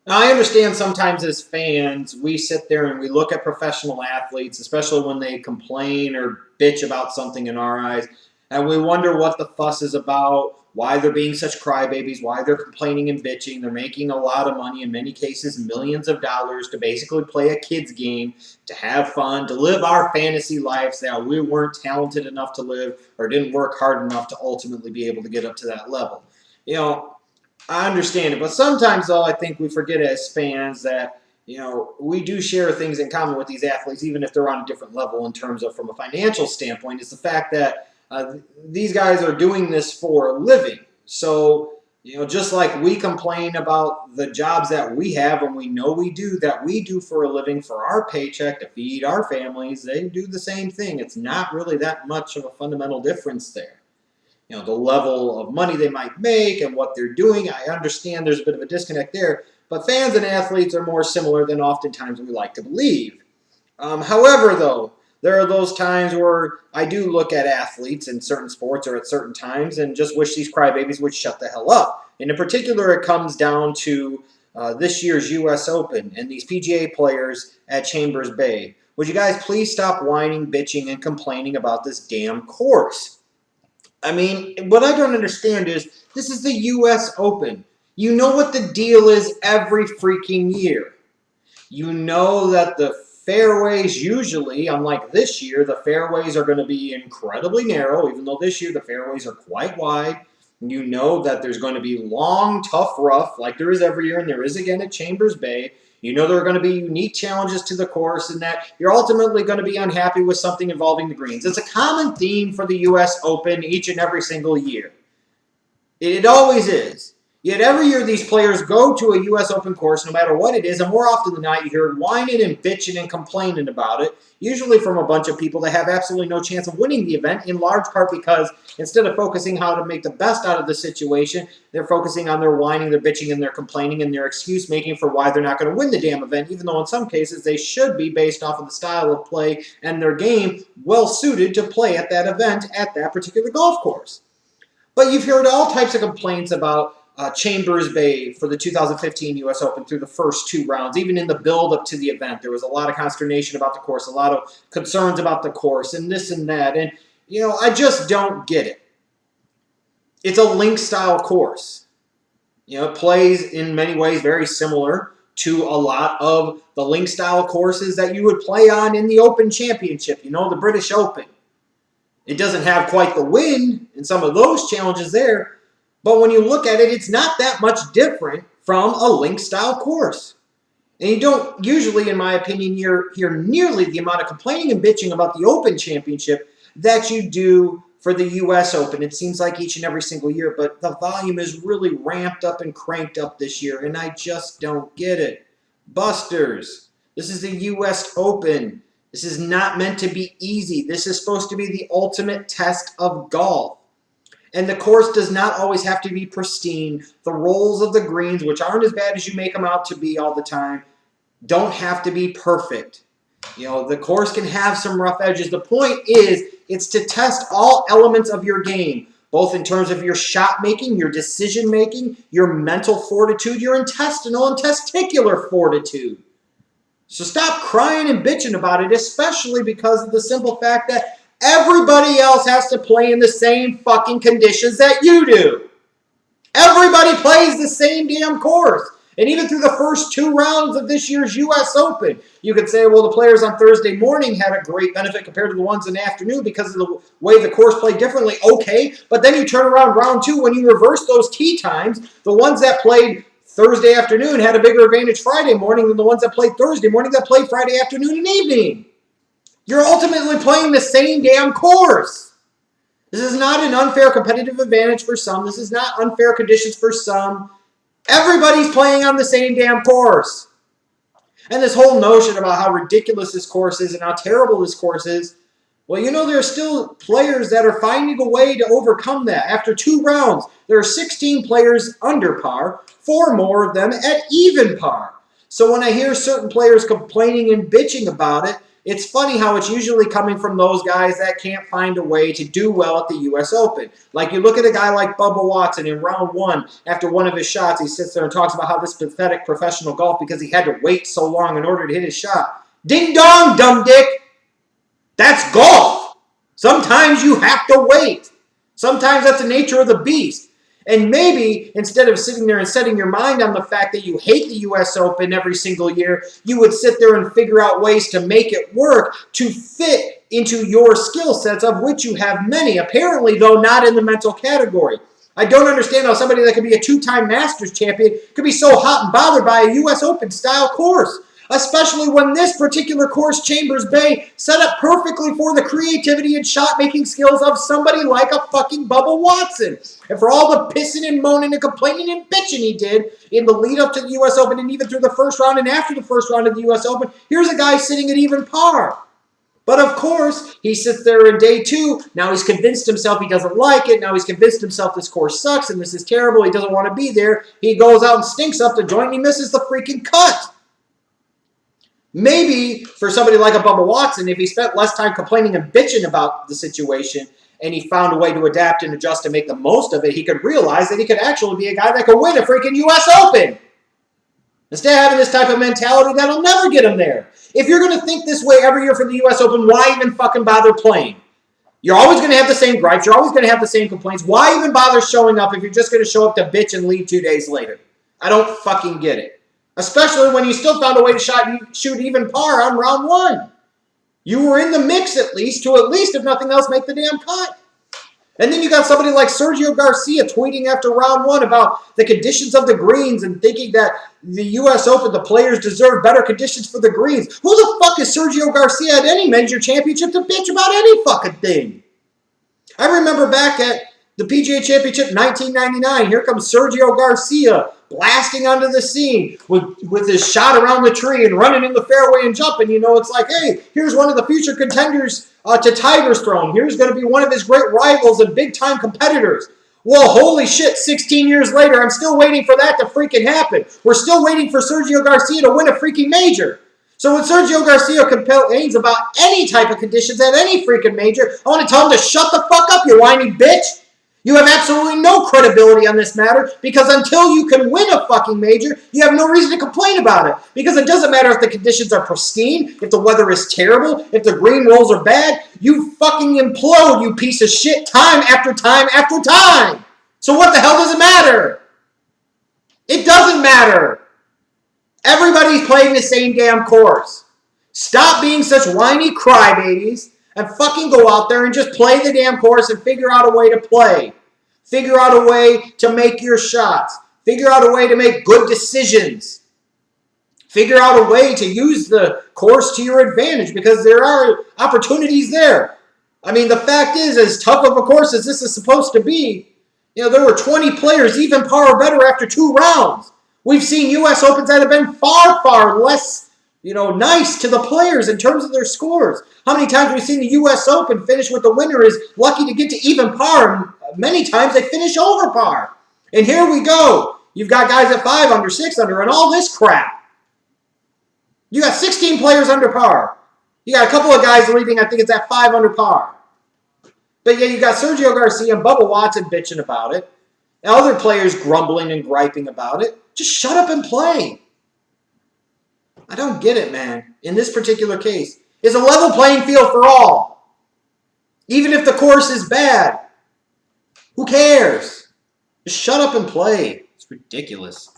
Now, I understand sometimes as fans, we sit there and we look at professional athletes, especially when they complain or bitch about something in our eyes, and we wonder what the fuss is about, why they're being such crybabies, why they're complaining and bitching. They're making a lot of money, in many cases, millions of dollars to basically play a kid's game, to have fun, to live our fantasy lives that we weren't talented enough to live or didn't work hard enough to ultimately be able to get up to that level. You know, I understand it, but sometimes though I think we forget as fans that we do share things in common with these athletes, even if they're on a different level in terms of from a financial standpoint. Is the fact that these guys are doing this for a living. So just like we complain about the jobs that we have and we know we do for a living for our paycheck to feed our families, they do the same thing. It's not really that much of a fundamental difference there. The level of money they might make and what they're doing. I understand there's a bit of a disconnect there, but fans and athletes are more similar than oftentimes we like to believe. However, though, there are those times where I do look at athletes in certain sports or at certain times and just wish these crybabies would shut the hell up. And in particular, it comes down to this year's U.S. Open and these PGA players at Chambers Bay. Would you guys please stop whining, bitching, and complaining about this damn course? I mean, what I don't understand is this is the U.S. Open. You know what the deal is every freaking year. You know that the fairways usually, unlike this year, the fairways are going to be incredibly narrow, even though this year the fairways are quite wide. You know that there's going to be long, tough rough, like there is every year, and there is again at Chambers Bay. You know there are going to be unique challenges to the course and that you're ultimately going to be unhappy with something involving the greens. It's a common theme for the U.S. Open each and every single year. It always is. Yet every year these players go to a U.S. Open course, no matter what it is, and more often than not you hear whining and bitching and complaining about it, usually from a bunch of people that have absolutely no chance of winning the event, in large part because instead of focusing how to make the best out of the situation, they're focusing on their whining, their bitching, and their complaining, and their excuse making for why they're not going to win the damn event, even though in some cases they should be based off of the style of play and their game well suited to play at that event at that particular golf course. But you've heard all types of complaints about Chambers Bay for the 2015 U.S. Open through the first two rounds. Even in the build-up to the event, there was a lot of consternation about the course, a lot of concerns about the course, and this and that. And, I just don't get it. It's a link-style course. It plays in many ways very similar to a lot of the link-style courses that you would play on in the Open Championship, the British Open. It doesn't have quite the wind in some of those challenges there, but when you look at it, it's not that much different from a link-style course. And you don't usually, in my opinion, hear nearly the amount of complaining and bitching about the Open Championship that you do for the U.S. Open. It seems like each and every single year, but the volume is really ramped up and cranked up this year, and I just don't get it. Busters, this is the U.S. Open. This is not meant to be easy. This is supposed to be the ultimate test of golf. And the course does not always have to be pristine. The rolls of the greens, which aren't as bad as you make them out to be all the time, don't have to be perfect. The course can have some rough edges. The point is, it's to test all elements of your game, both in terms of your shot making, your decision making, your mental fortitude, your intestinal and testicular fortitude. So stop crying and bitching about it, especially because of the simple fact that everybody else has to play in the same fucking conditions that you do. Everybody plays the same damn course. And even through the first two rounds of this year's U.S. Open, you could say, well, the players on Thursday morning had a great benefit compared to the ones in the afternoon because of the way the course played differently. Okay, but then you turn around round two, when you reverse those tee times, the ones that played Thursday afternoon had a bigger advantage Friday morning than the ones that played Thursday morning that played Friday afternoon and evening. You're ultimately playing the same damn course. This is not an unfair competitive advantage for some. This is not unfair conditions for some. Everybody's playing on the same damn course. And this whole notion about how ridiculous this course is and how terrible this course is, well, there are still players that are finding a way to overcome that. After two rounds, there are 16 players under par, 4 more of them at even par. So when I hear certain players complaining and bitching about it, It's funny how it's usually coming from those guys that can't find a way to do well at the U.S. Open. Like you look at a guy like Bubba Watson in round 1, after one of his shots, he sits there and talks about how this pathetic professional golf because he had to wait so long in order to hit his shot. Ding dong, dumb dick. That's golf. Sometimes you have to wait. Sometimes that's the nature of the beast. And maybe instead of sitting there and setting your mind on the fact that you hate the U.S. Open every single year, you would sit there and figure out ways to make it work to fit into your skill sets, of which you have many. Apparently, though, not in the mental category. I don't understand how somebody that could be a 2-time Masters champion could be so hot and bothered by a U.S. Open style course. Especially when this particular course, Chambers Bay, set up perfectly for the creativity and shot-making skills of somebody like a fucking Bubba Watson. And for all the pissing and moaning and complaining and bitching he did in the lead-up to the U.S. Open and even through the first round and after the first round of the U.S. Open, here's a guy sitting at even par. But of course, he sits there in day 2. Now he's convinced himself he doesn't like it. Now he's convinced himself this course sucks and this is terrible. He doesn't want to be there. He goes out and stinks up the joint and he misses the freaking cut. Maybe for somebody like a Bubba Watson, if he spent less time complaining and bitching about the situation and he found a way to adapt and adjust and make the most of it, he could realize that he could actually be a guy that could win a freaking U.S. Open. Instead of having this type of mentality, that'll never get him there. If you're going to think this way every year for the U.S. Open, why even fucking bother playing? You're always going to have the same gripes. You're always going to have the same complaints. Why even bother showing up if you're just going to show up to bitch and leave 2 days later? I don't fucking get it. Especially when you still found a way to shoot even par on round 1. You were in the mix at least, if nothing else, make the damn cut. And then you got somebody like Sergio Garcia tweeting after round 1 about the conditions of the greens and thinking that the U.S. Open, the players deserve better conditions for the greens. Who the fuck is Sergio Garcia at any major championship to bitch about any fucking thing? I remember back at the PGA Championship 1999, here comes Sergio Garcia blasting onto the scene with his shot around the tree and running in the fairway and jumping. You know, it's like, hey, here's one of the future contenders to Tiger's throne. Here's going to be one of his great rivals and big-time competitors. Well, holy shit, 16 years later, I'm still waiting for that to freaking happen. We're still waiting for Sergio Garcia to win a freaking major. So when Sergio Garcia complains about any type of conditions at any freaking major, I want to tell him to shut the fuck up, you whiny bitch. You have absolutely no credibility on this matter because until you can win a fucking major, you have no reason to complain about it. Because it doesn't matter if the conditions are pristine, if the weather is terrible, if the green rolls are bad, you fucking implode, you piece of shit, time after time after time. So what the hell does it matter? It doesn't matter. Everybody's playing the same damn course. Stop being such whiny crybabies and fucking go out there and just play the damn course and figure out a way to play. Figure out a way to make your shots. Figure out a way to make good decisions. Figure out a way to use the course to your advantage because there are opportunities there. I mean, the fact is, as tough of a course as this is supposed to be, you know, there were 20 players, even par or better, after 2 rounds. We've seen U.S. Opens that have been far, far less, nice to the players in terms of their scores. How many times have we seen the U.S. Open finish with the winner is lucky to get to even par, and many times they finish over par. And here we go. You've got guys at 5 under, 6 under, and all this crap. You got 16 players under par. You got a couple of guys leading, I think it's at 5 under par. But yeah, you got Sergio Garcia and Bubba Watson bitching about it. And other players grumbling and griping about it. Just shut up and play. I don't get it, man. In this particular case, it's a level playing field for all. Even if the course is bad. Who cares? Just shut up and play. It's ridiculous.